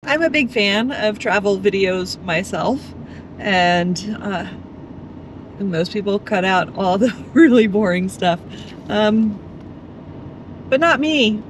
I'm a big fan of travel videos myself, and most people cut out all the really boring stuff, but not me.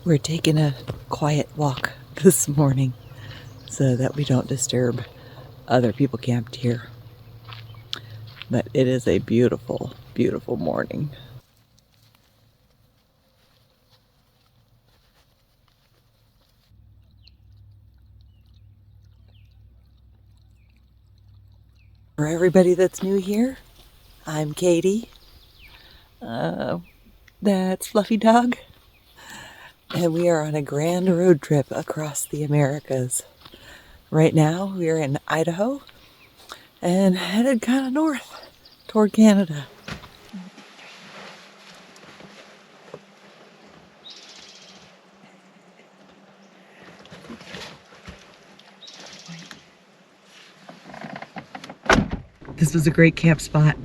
We're taking a quiet walk this morning so that we don't disturb other people camped here. But it is a beautiful, beautiful morning. For everybody that's new here, I'm Katie. That's Fluffy Dog. And we are on a grand road trip across the Americas. Right now, we are in Idaho and headed kind of north toward Canada. This was a great camp spot,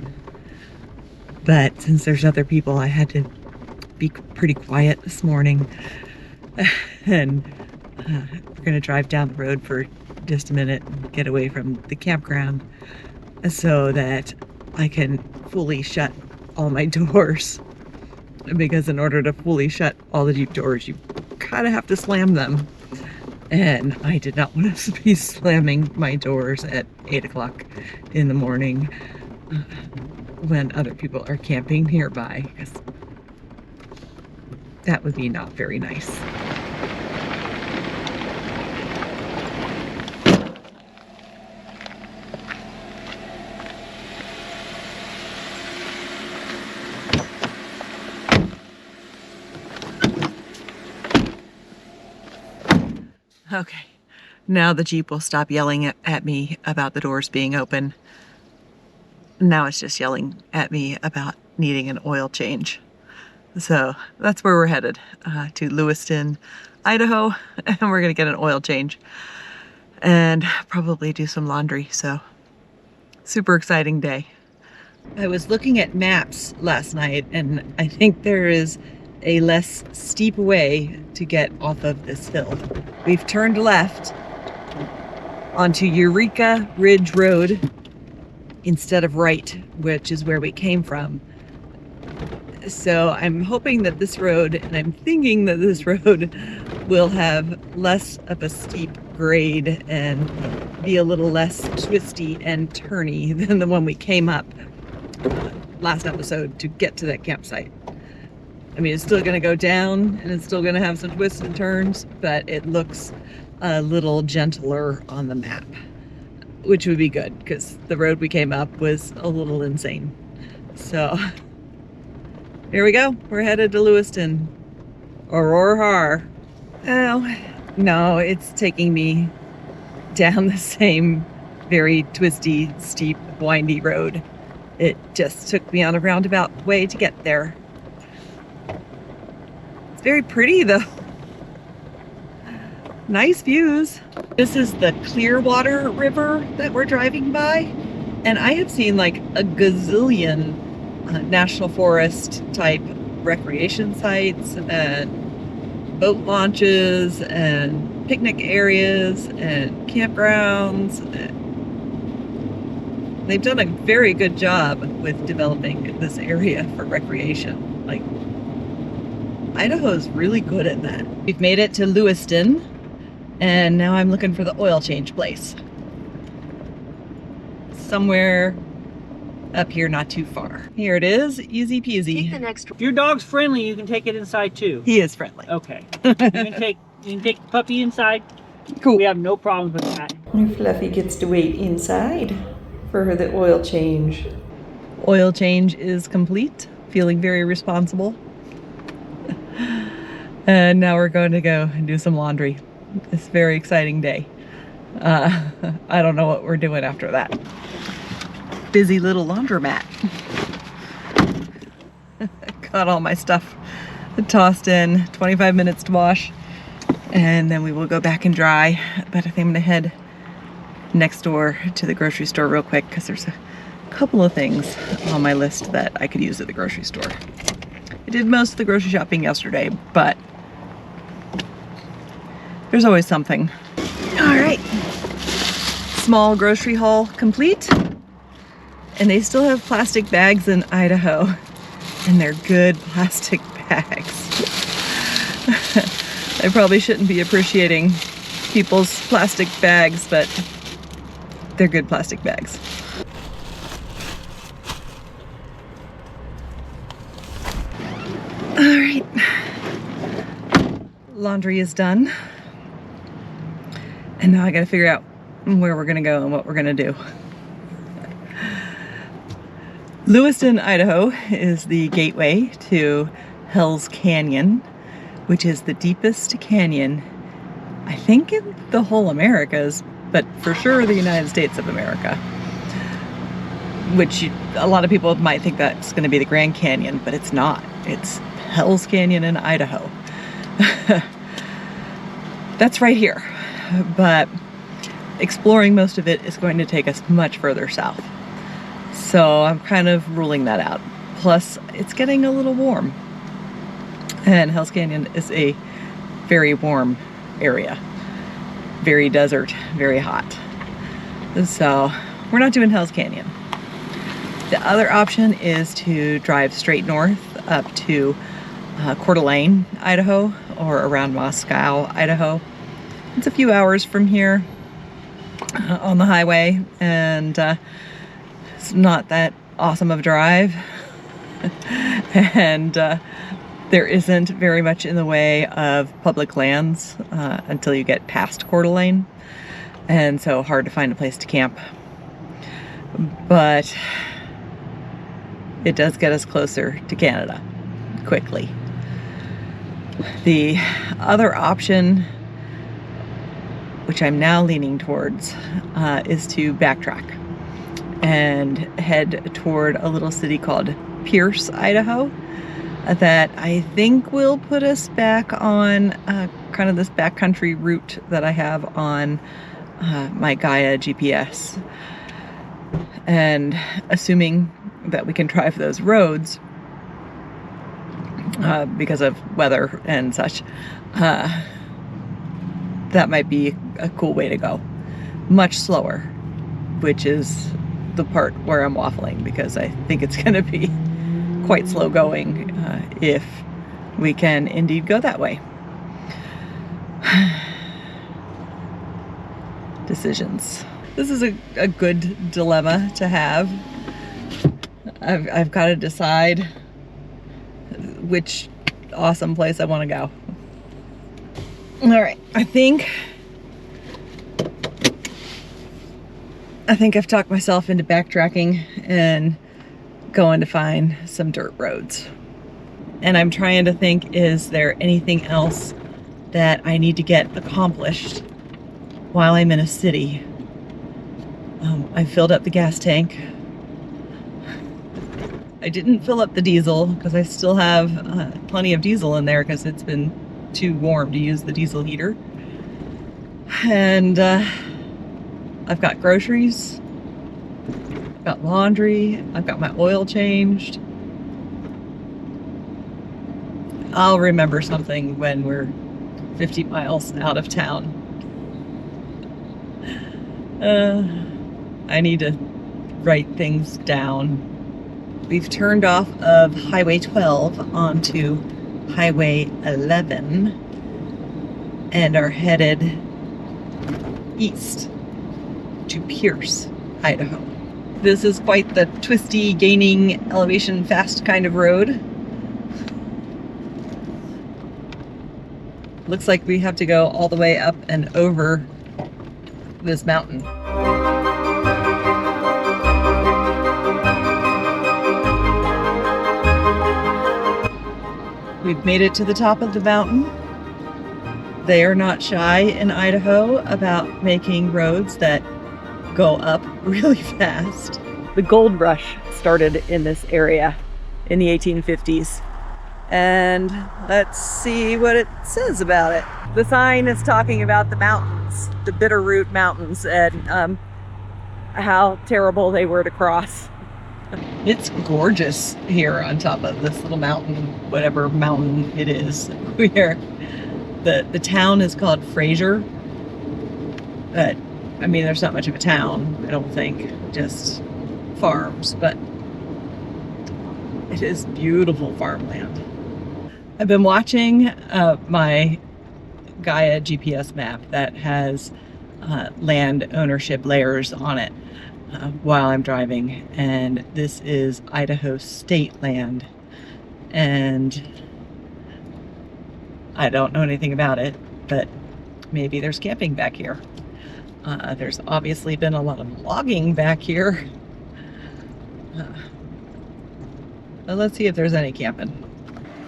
but since there's other people, I had to be pretty quiet this morning. And we're gonna drive down the road for just a minute and get away from the campground so that I can fully shut all my doors, because in order to fully shut all the Jeep doors, you kind of have to slam them, and I did not want to be slamming my doors at 8 o'clock in the morning when other people are camping nearby, because that would be not very nice. Okay, now the Jeep will stop yelling at me about the doors being open. Now it's just yelling at me about needing an oil change. So that's where we're headed, to Lewiston, Idaho, and we're gonna get an oil change and probably do some laundry. So super exciting day. I was looking at maps last night, and I think there is a less steep way to get off of this hill. We've turned left onto Eureka Ridge Road instead of right, which is where we came from. So I'm hoping that this road, and I'm thinking that this road will have less of a steep grade and be a little less twisty and turny than the one we came up last episode to get to that campsite. I mean, it's still going to go down and it's still going to have some twists and turns, but it looks a little gentler on the map, which would be good because the road we came up was a little insane. So here we go. We're headed to Lewiston. Aurora. Oh, no, it's taking me down the same very twisty, steep, windy road. It just took me on a roundabout way to get there. It's very pretty though. Nice views. This is the Clearwater River that we're driving by, and I have seen like a gazillion national forest type recreation sites and boat launches and picnic areas and campgrounds. They've done a very good job with developing this area for recreation. Like, Idaho's really good at that. We've made it to Lewiston, and now I'm looking for the oil change place. Somewhere up here, not too far. Here it is, easy peasy. Take the next. If your dog's friendly, you can take it inside too. He is friendly. Okay. You can take the puppy inside. Cool. We have no problems with that. And Fluffy gets to wait inside for the oil change. Oil change is complete. Feeling very responsible. And now we're going to go and do some laundry. It's a very exciting day. I don't know what we're doing after that. Busy little laundromat. Got all my stuff tossed in, 25 minutes to wash, and then we will go back and dry. But I think I'm gonna head next door to the grocery store real quick because there's a couple of things on my list that I could use at the grocery store. I did most of the grocery shopping yesterday, but there's always something. All right, small grocery haul complete. And they still have plastic bags in Idaho, and they're good plastic bags. I probably shouldn't be appreciating people's plastic bags, but they're good plastic bags. All right, laundry is done. And now I gotta figure out where we're gonna go and what we're gonna do. Lewiston, Idaho is the gateway to Hell's Canyon, which is the deepest canyon, I think, in the whole Americas, but for sure the United States of America. Which a lot of people might think that's going to be the Grand Canyon, but it's not. It's Hell's Canyon in Idaho. That's right here. But exploring most of it is going to take us much further south. So I'm kind of ruling that out. Plus, it's getting a little warm. And Hell's Canyon is a very warm area. Very desert, very hot. So we're not doing Hell's Canyon. The other option is to drive straight north up to Coeur d'Alene, Idaho, or around Moscow, Idaho. It's a few hours from here on the highway, and it's not that awesome of a drive. And there isn't very much in the way of public lands until you get past Coeur d'Alene, and so hard to find a place to camp. But it does get us closer to Canada quickly. The other option, which I'm now leaning towards, is to backtrack and head toward a little city called Pierce, Idaho, that I think will put us back on kind of this backcountry route that I have on my Gaia GPS. And assuming that we can drive those roads because of weather and such, that might be a cool way to go. Much slower, which is the part where I'm waffling, because I think it's going to be quite slow going if we can indeed go that way. Decisions. This is a good dilemma to have. I've got to decide which awesome place I want to go. All right, I think I've talked myself into backtracking and going to find some dirt roads. And I'm trying to think, is there anything else that I need to get accomplished while I'm in a city? I filled up the gas tank. I didn't fill up the diesel because I still have plenty of diesel in there because it's been too warm to use the diesel heater. And I've got groceries, I've got laundry, I've got my oil changed. I'll remember something when we're 50 miles out of town. I need to write things down. We've turned off of Highway 12 onto Highway 11 and are headed east to Pierce, Idaho. This is quite the twisty, gaining elevation fast kind of road. Looks like we have to go all the way up and over this mountain. We've made it to the top of the mountain. They are not shy in Idaho about making roads that go up really fast. The gold rush started in this area in the 1850s. And let's see what it says about it. The sign is talking about the mountains, the Bitterroot Mountains, and how terrible they were to cross. It's gorgeous here on top of this little mountain, whatever mountain it is. The town is called Fraser, but I mean, there's not much of a town, I don't think, just farms, but it is beautiful farmland. I've been watching my Gaia GPS map that has land ownership layers on it while I'm driving, and this is Idaho State Land, and I don't know anything about it, but maybe there's camping back here. There's obviously been a lot of logging back here. But let's see if there's any camping.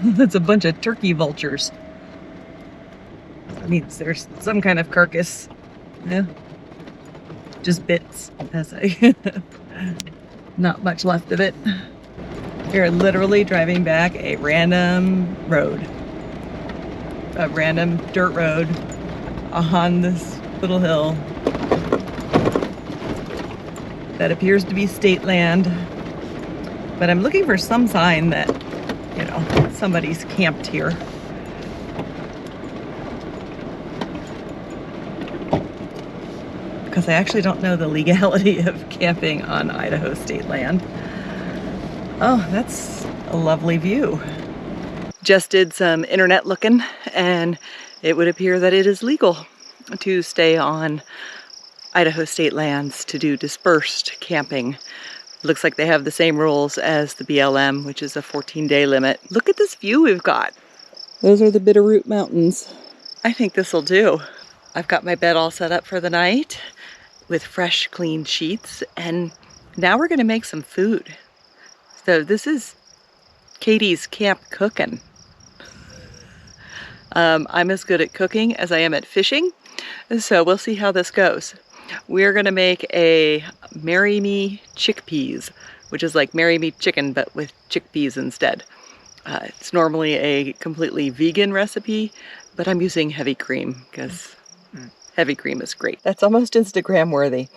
That's a bunch of turkey vultures. That means there's some kind of carcass. Yeah. Just bits, as I not much left of it. You're literally driving back a random road. A random dirt road on this little hill that appears to be state land. But I'm looking for some sign that, you know, somebody's camped here. Because I actually don't know the legality of camping on Idaho state land. Oh, that's a lovely view. Just did some internet looking, and it would appear that it is legal to stay on Idaho state lands to do dispersed camping. Looks like they have the same rules as the BLM, which is a 14-day limit. Look at this view we've got. Those are the Bitterroot Mountains. I think this will do. I've got my bed all set up for the night with fresh, clean sheets, and now we're gonna make some food. So this is Katie's camp cooking. I'm as good at cooking as I am at fishing, so we'll see how this goes. We're gonna make a Marry Me chickpeas, which is like Marry Me chicken, but with chickpeas instead. It's normally a completely vegan recipe, but I'm using heavy cream because heavy cream is great. That's almost Instagram worthy.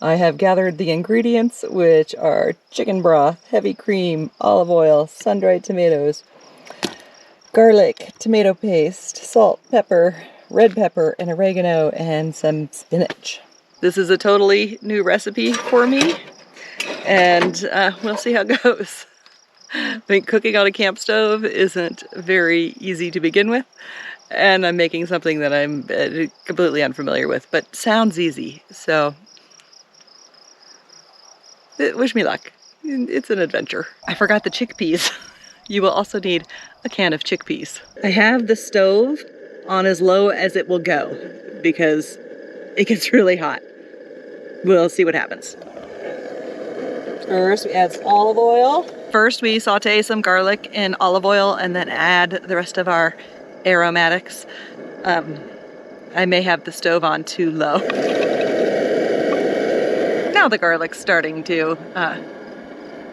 I have gathered the ingredients, which are chicken broth, heavy cream, olive oil, sun-dried tomatoes, garlic, tomato paste, salt, pepper, red pepper, and oregano, and some spinach. This is a totally new recipe for me, and we'll see how it goes. I think cooking on a camp stove isn't very easy to begin with, and I'm making something that I'm completely unfamiliar with, but sounds easy, so wish me luck. It's an adventure. I forgot the chickpeas. You will also need a can of chickpeas. I have the stove on as low as it will go because it gets really hot. We'll see what happens. First, we add some olive oil. First, we saute some garlic in olive oil and then add the rest of our aromatics. I may have the stove on too low. Now the garlic's starting to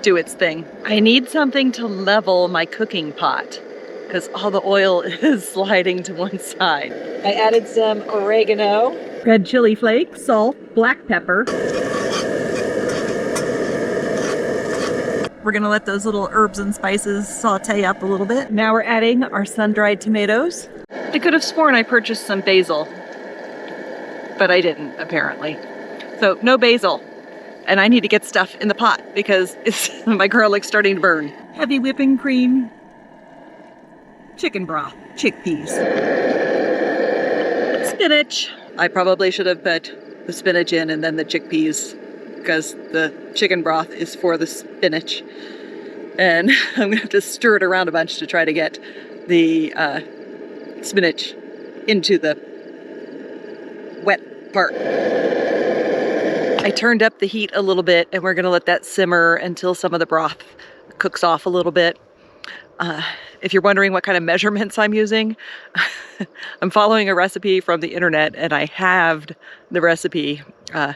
do its thing. I need something to level my cooking pot because all the oil is sliding to one side. I added some oregano, red chili flakes, salt, black pepper. We're gonna let those little herbs and spices saute up a little bit. Now we're adding our sun-dried tomatoes. I could have sworn I purchased some basil, but I didn't, apparently. So no basil. And I need to get stuff in the pot because my garlic's starting to burn. Heavy whipping cream, chicken broth, chickpeas, spinach. I probably should have put the spinach in and then the chickpeas because the chicken broth is for the spinach. And I'm gonna have to stir it around a bunch to try to get the spinach into the wet part. I turned up the heat a little bit and we're gonna let that simmer until some of the broth cooks off a little bit. If you're wondering what kind of measurements I'm using, I'm following a recipe from the internet and I halved the recipe by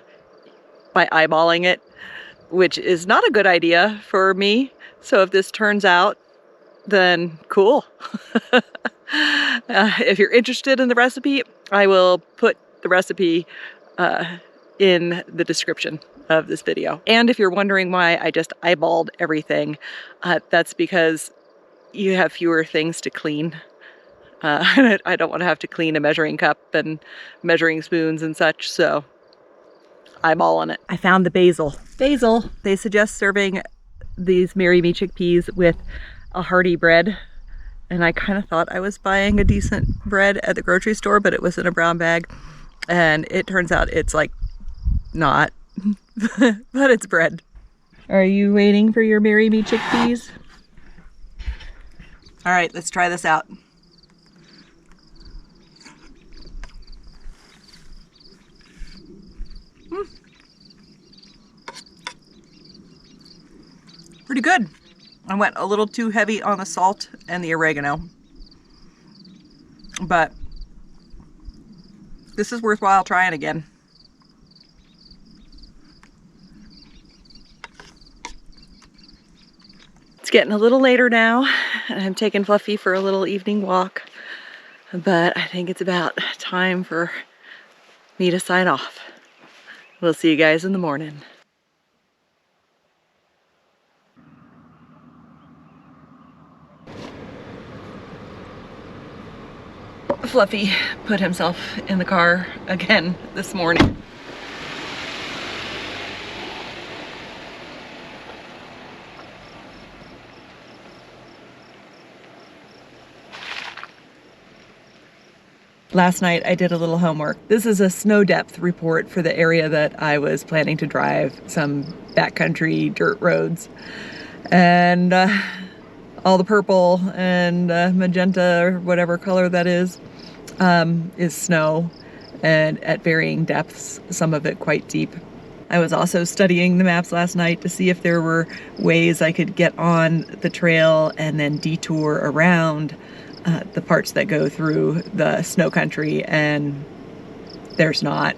eyeballing it, which is not a good idea for me. So if this turns out then cool. If you're interested in the recipe, I will put the recipe in the description of this video. And if you're wondering why I just eyeballed everything, that's because you have fewer things to clean. I don't want to have to clean a measuring cup and measuring spoons and such, so eyeballing it. I found the basil. Basil! They suggest serving these Marry Me chickpeas with a hearty bread. And I kind of thought I was buying a decent bread at the grocery store, but it was in a brown bag. And it turns out it's like not, but it's bread. Are you waiting for your Marry Me chickpeas? All right, let's try this out. Pretty good. I went a little too heavy on the salt and the oregano, but this is worthwhile trying again. It's getting a little later now, and I'm taking Fluffy for a little evening walk, but I think it's about time for me to sign off. We'll see you guys in the morning. Fluffy put himself in the car again this morning. Last night I did a little homework. This is a snow depth report for the area that I was planning to drive, some backcountry dirt roads. And all the purple and magenta or whatever color that is snow, and at varying depths, some of it quite deep. I was also studying the maps last night to see if there were ways I could get on the trail and then detour around the parts that go through the snow country, and there's not,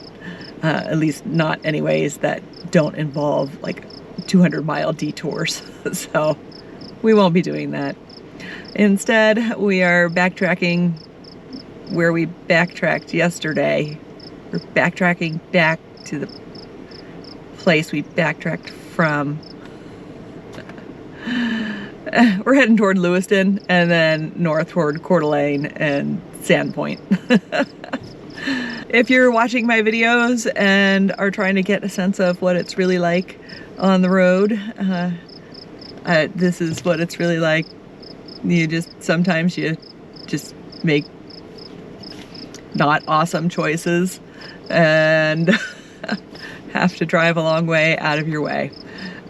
at least not any ways that don't involve like 200-mile detours. So we won't be doing that. Instead, we are backtracking where we backtracked yesterday. We're backtracking back to the place we backtracked from. We're heading toward Lewiston and then north toward Coeur d'Alene and Sandpoint. If you're watching my videos and are trying to get a sense of what it's really like on the road, this is what it's really like. Sometimes you just make not awesome choices and have to drive a long way out of your way.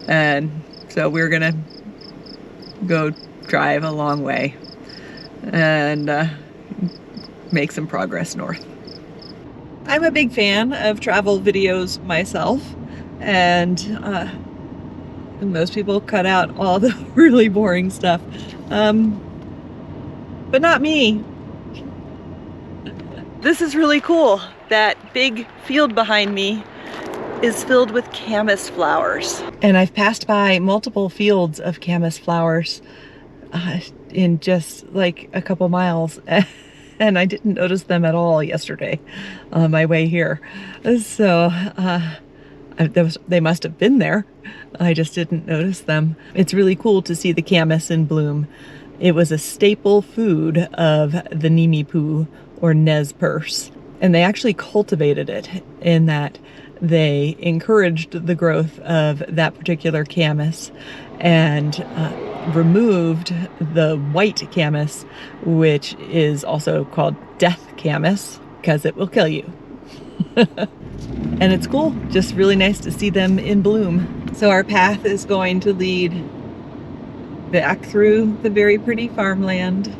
And so we're gonna go drive a long way and make some progress north. I'm a big fan of travel videos myself, and most people cut out all the really boring stuff, but not me. This is really cool. That big field behind me is filled with camas flowers. And I've passed by multiple fields of camas flowers in just like a couple miles, and I didn't notice them at all yesterday on my way here. So they must have been there. I just didn't notice them. It's really cool to see the camas in bloom. It was a staple food of the Nimipu, or Nez Perce. And they actually cultivated it in that they encouraged the growth of that particular camas and removed the white camas, which is also called death camas, because it will kill you. And it's cool, just really nice to see them in bloom. So our path is going to lead back through the very pretty farmland,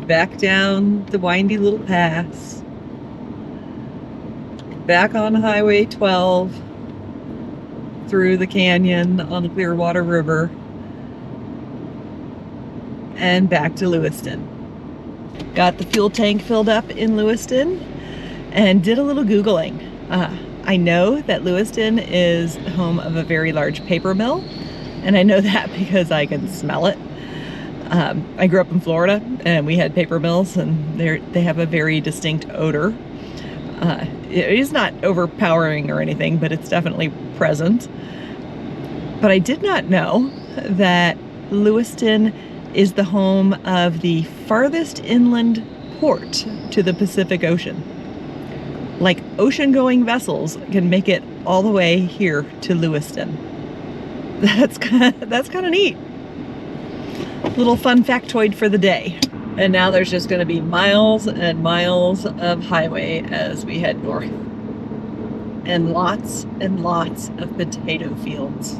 back down the windy little pass, back on Highway 12, through the canyon on the Clearwater River, and back to Lewiston. Got the fuel tank filled up in Lewiston and did a little Googling. I know that Lewiston is home of a very large paper mill, And I know that because I can smell it. I grew up in Florida and we had paper mills, and they have a very distinct odor. It is not overpowering or anything, but it's definitely present. But I did not know that Lewiston is the home of the farthest inland port to the Pacific Ocean. Like, ocean-going vessels can make it all the way here to Lewiston. That's kind of neat. Little fun factoid for the day. And now there's just going to be miles and miles of highway as we head north. And lots of potato fields.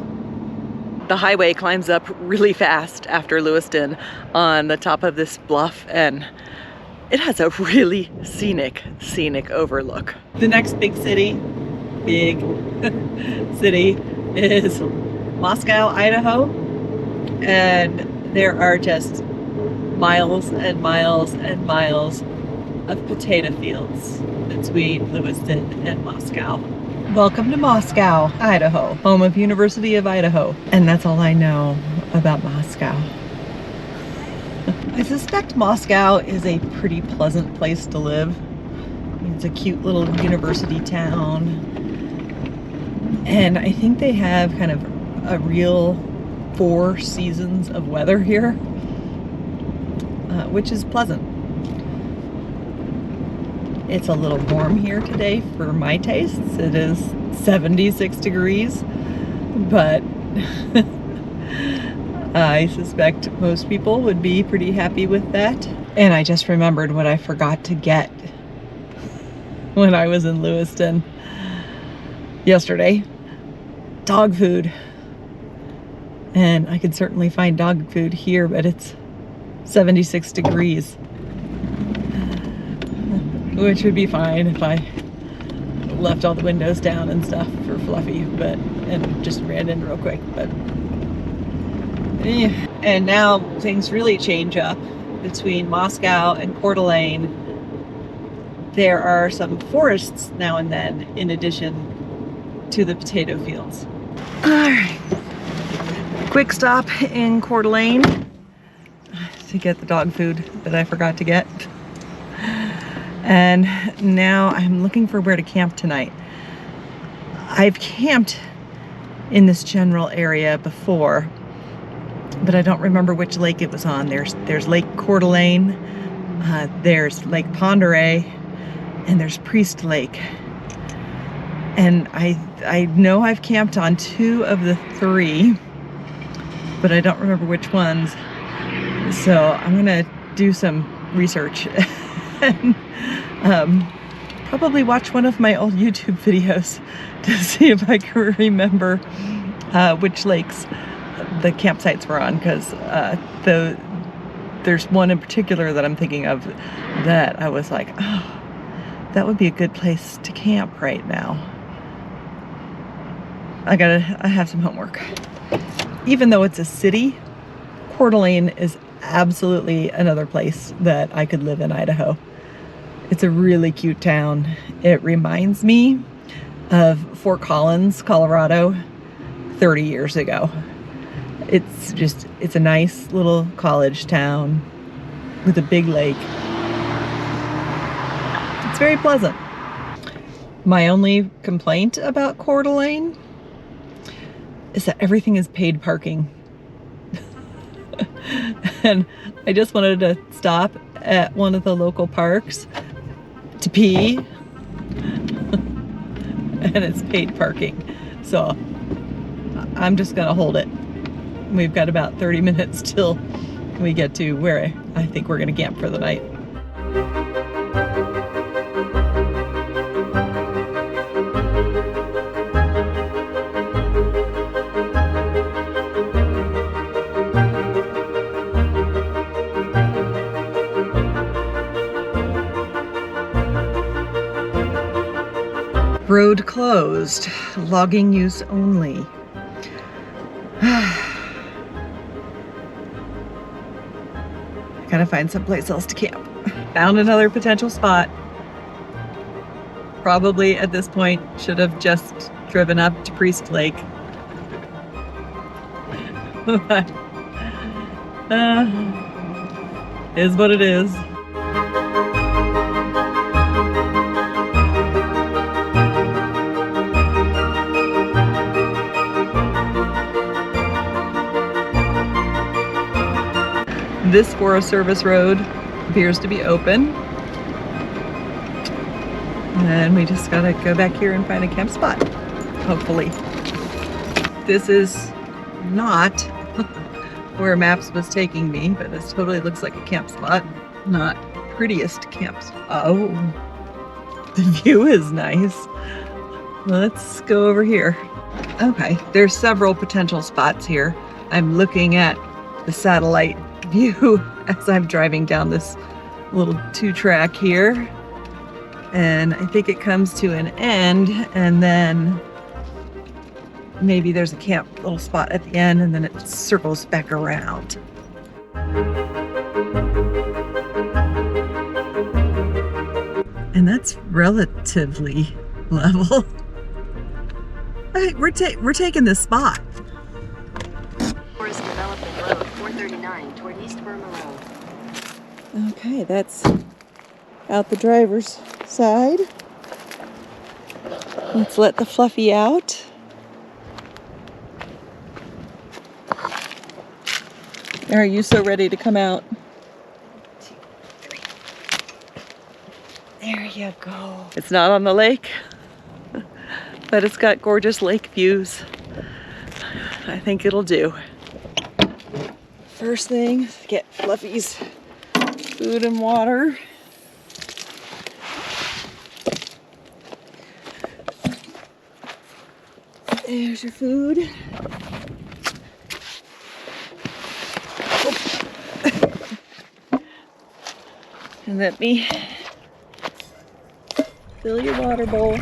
The highway climbs up really fast after Lewiston on the top of this bluff, and it has a really scenic overlook. The next big city is Moscow, Idaho, and there are just miles and miles and miles of potato fields between Lewiston and Moscow. Welcome to Moscow, Idaho, home of University of Idaho. And that's all I know about Moscow. I suspect Moscow is a pretty pleasant place to live. It's a cute little university town. And I think they have kind of a real 4 seasons of weather here, which is pleasant. It's a little warm here today for my tastes. It is 76 degrees, but I suspect most people would be pretty happy with that. And I just remembered what I forgot to get when I was in Lewiston yesterday. Dog food. And I could certainly find dog food here, but it's 76 degrees. Which would be fine if I left all the windows down and stuff for Fluffy, and just ran in real quick, but yeah. And now things really change up between Moscow and Coeur d'Alene. There are some forests now and then in addition to the potato fields. All right, quick stop in Coeur d'Alene to get the dog food that I forgot to get. And now I'm looking for where to camp tonight. I've camped in this general area before, but I don't remember which lake it was on. There's Lake Coeur d'Alene, there's Lake Ponderay, and there's Priest Lake. And I know I've camped on 2 of the 3, but I don't remember which ones. So I'm gonna do some research and probably watch one of my old YouTube videos to see if I can remember which lakes the campsites were on, because there's one in particular that I'm thinking of that I was like, oh, that would be a good place to camp right now. I have some homework. Even though it's a city, Coeur d'Alene is absolutely another place that I could live in Idaho. It's a really cute town. It reminds me of Fort Collins, Colorado, 30 years ago. It's a nice little college town with a big lake. It's very pleasant. My only complaint about Coeur d'Alene is that everything is paid parking. And I just wanted to stop at one of the local parks to pee, and it's paid parking. So I'm just gonna hold it. We've got about 30 minutes till we get to where I think we're gonna camp for the night. Road closed, logging use only. Gotta find someplace else to camp. Found another potential spot. Probably at this point should have just driven up to Priest Lake. Is what it is. This Forest Service road appears to be open. And we just gotta go back here and find a camp spot, hopefully. This is not where Maps was taking me, but this totally looks like a camp spot. Not prettiest camp spot. Oh, the view is nice. Let's go over here. Okay, there's several potential spots here. I'm looking at the satellite view as I'm driving down this little 2-track here. And I think it comes to an end, and then maybe there's a camp little spot at the end, and then it circles back around. And that's relatively level. Hey, we're taking this spot. Forest Development Road 439 toward East Burma Road. Okay, that's out the driver's side. Let's let the Fluffy out. Are you so ready to come out? 2, 3. There you go. It's not on the lake, but it's got gorgeous lake views. I think it'll do. First thing, get Fluffy's food and water. There's your food. And let me fill your water bowl.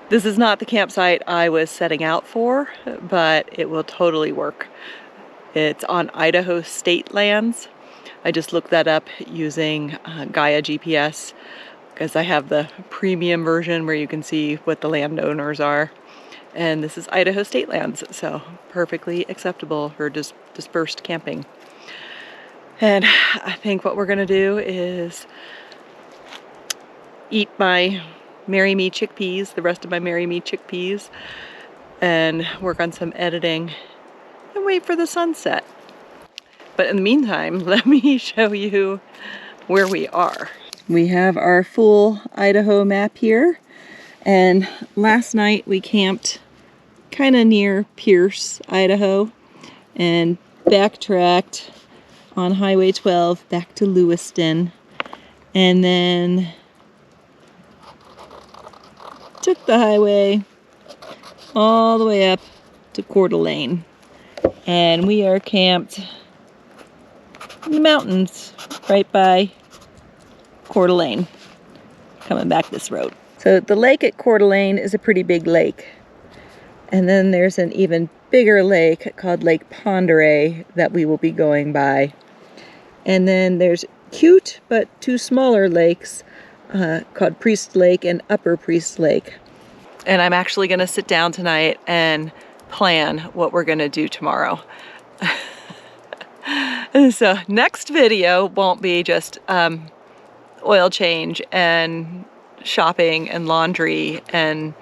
This is not the campsite I was setting out for, but it will totally work. It's on Idaho State Lands. I just looked that up using Gaia GPS because I have the premium version where you can see what the landowners are. And this is Idaho State Lands, so perfectly acceptable for just dispersed camping. And I think what we're gonna do is eat my Marry Me chickpeas, the rest of my Marry Me chickpeas, and work on some editing and wait for the sunset. But in the meantime, let me show you where we are. We have our full Idaho map here, and last night we camped kind of near Pierce, Idaho, and backtracked on Highway 12 back to Lewiston, and then took the highway all the way up to Coeur. And we are camped in the mountains right by Coeur, coming back this road. So the lake at Coeur is a pretty big lake. And then there's an even bigger lake called Lake Pondere that we will be going by. And then there's cute but 2 smaller lakes called Priest Lake and Upper Priest Lake. And I'm actually gonna sit down tonight and plan what we're gonna do tomorrow. So next video won't be just oil change and shopping and laundry and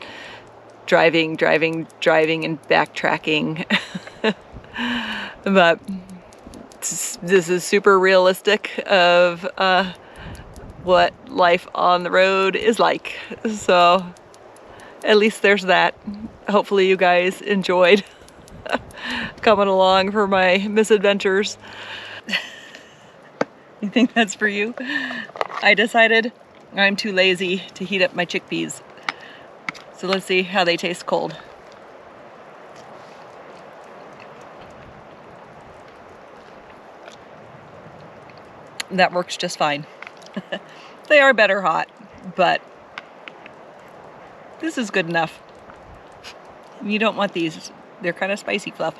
driving and backtracking. But this is super realistic of what life on the road is like. So at least there's that. Hopefully you guys enjoyed coming along for my misadventures. You think that's for you? I decided I'm too lazy to heat up my chickpeas. So let's see how they taste cold. That works just fine. They are better hot, but this is good enough. You don't want these. They're kind of spicy, Fluff.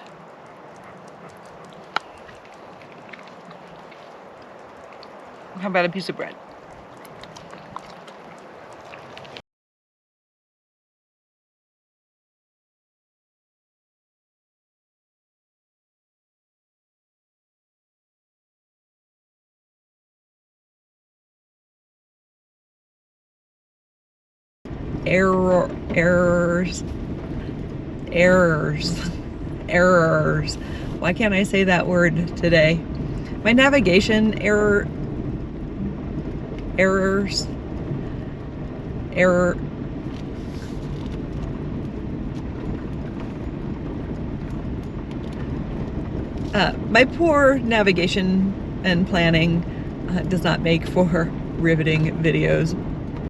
How about a piece of bread? errors. Why can't I say that word today? My navigation error. My poor navigation and planning does not make for riveting videos,